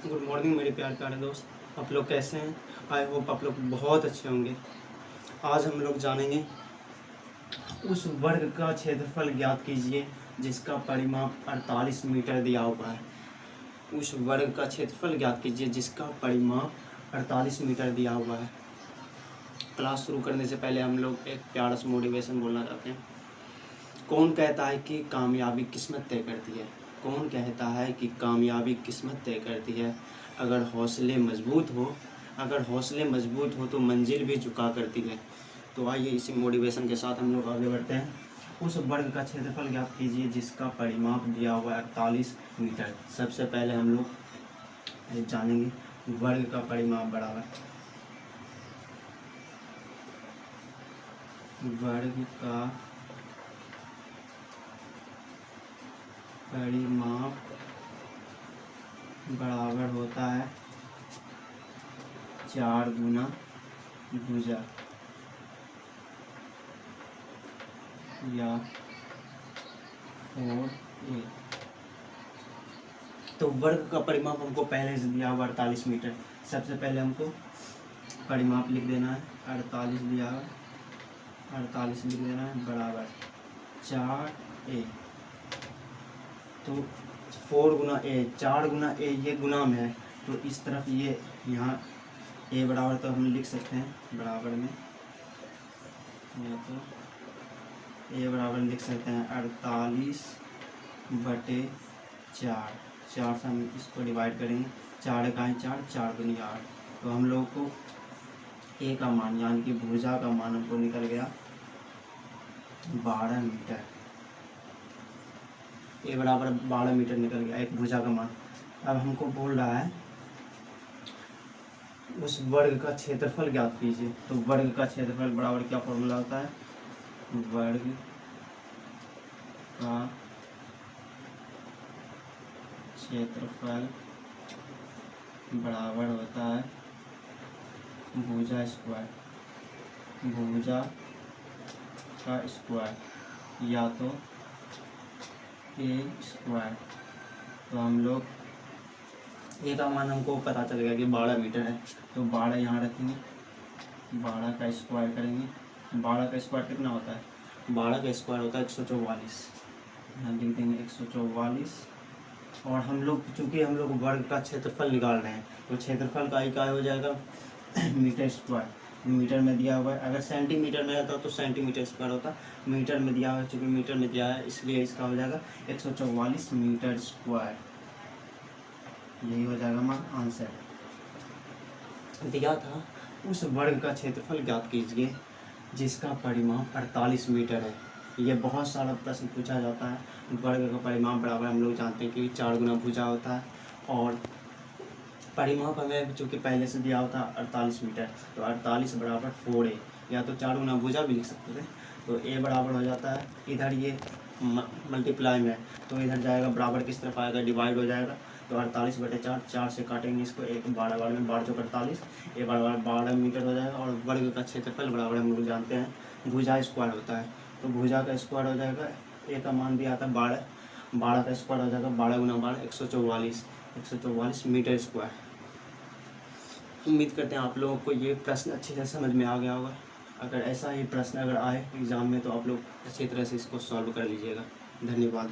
Good morning मेरे प्यारे दोस्त, आप लोग कैसे हैं? आई होप आप लोग बहुत अच्छे होंगे। आज हम लोग जानेंगे उस वर्ग का क्षेत्रफल ज्ञात कीजिए जिसका परिमाप 48 मीटर दिया हुआ है। उस वर्ग का क्षेत्रफल ज्ञात कीजिए जिसका परिमाप 48 मीटर दिया हुआ है। क्लास शुरू करने से पहले हम लोग एक प्यारा सा मोटिवेशन बोलना चाहते हैं। कौन कहता है कि कामयाबी किस्मत तय करती है? कौन कहता है कि कामयाबी किस्मत तय करती है? अगर हौसले मजबूत हो तो मंजिल भी झुका करती है। तो आइए इसी मोटिवेशन के साथ हम लोग आगे बढ़ते हैं। उस वर्ग का क्षेत्रफल ज्ञात कीजिए जिसका परिमाप दिया हुआ है 48 मीटर। सबसे पहले हम लोग जानेंगे वर्ग का परिमाप बराबर वर्ग का परिमाप बराबर होता है 4 गुना भुजा या 4a। तो वर्ग का परिमाप हमको पहले से दिया हुआ 48 मीटर। सबसे पहले हमको परिमाप लिख देना है, 48 दिया हुआ, 48 लिख देना है बराबर 4a। तो 4 गुना ए, 4 गुना ए, ये गुना में है तो इस तरफ ये यहाँ ए बराबर तो हम लिख सकते हैं बराबर में, या तो ए बराबर लिख सकते हैं 48/4। 4 से हम इसको डिवाइड करेंगे, 4 इकाई 4, 4 दूनी 8। तो हम लोग को ए का मान यानी कि भुजा का मान हमको निकल गया 12 मीटर। ए बराबर 12 मीटर निकल गया एक भुजा का मान। अब हमको बोल रहा है उस वर्ग का क्षेत्रफल ज्ञात कीजिए। तो वर्ग का क्षेत्रफल बराबर क्या फॉर्मूला होता है? वर्ग का क्षेत्रफल बराबर होता है भुजा स्क्वायर, भुजा का स्क्वायर या तो ए स्क्वायर। तो हम लोग ए का मान हमको पता चलेगा कि 12 मीटर है, तो 12 यहाँ रखेंगे, 12 का स्क्वायर करेंगे। 12 का स्क्वायर कितना होता है? 12 का स्क्वायर होता है 144। यहाँ लिख देंगे 144। और हम लोग चूँकि हम लोग वर्ग का क्षेत्रफल निकाल रहे हैं तो क्षेत्रफल का इकाई हो जाएगा मीटर स्क्वायर। मीटर में दिया हुआ है, अगर सेंटीमीटर में रहता तो सेंटीमीटर स्क्वायर होता। मीटर में दिया हुआ है, चूँकि मीटर में दिया है इसलिए इसका हो जाएगा 144 मीटर स्क्वायर। यही हो जाएगा हमारा आंसर। दिया था उस वर्ग का क्षेत्रफल ज्ञात कीजिए जिसका परिमाप 48 मीटर है। ये बहुत सारा प्रश्न पूछा जाता है। वर्ग का परिमाप बराबर हम लोग जानते हैं कि 4 गुना भुजा होता है, और परिमाप हमें चूँकि पहले से दिया होता है 48 मीटर, तो 48 बराबर 4a, या तो 4 गुना भुजा भी लिख सकते थे। तो a बराबर हो जाता है, इधर ये मल्टीप्लाई में है तो इधर जाएगा बराबर किस तरफ आएगा, डिवाइड हो जाएगा। तो 48/4, 4 से काटेंगे इसको, एक 12 बार में 12 चौक 48, ये बराबर 12 मीटर हो जाएगा। और वर्ग का क्षेत्रफल बराबर हम लोग जानते हैं भुजा स्क्वायर होता है, तो भुजा का स्क्वायर हो जाएगा, ए का मान दिया था 12, 12 का स्क्वायर हो जाएगा 12 गुना 12 144 मीटर स्क्वायर। उम्मीद करते हैं आप लोगों को ये प्रश्न अच्छी तरह समझ में आ गया होगा। अगर ऐसा ही प्रश्न अगर आए एग्ज़ाम में तो आप लोग अच्छी तरह से इसको सॉल्व कर लीजिएगा। धन्यवाद।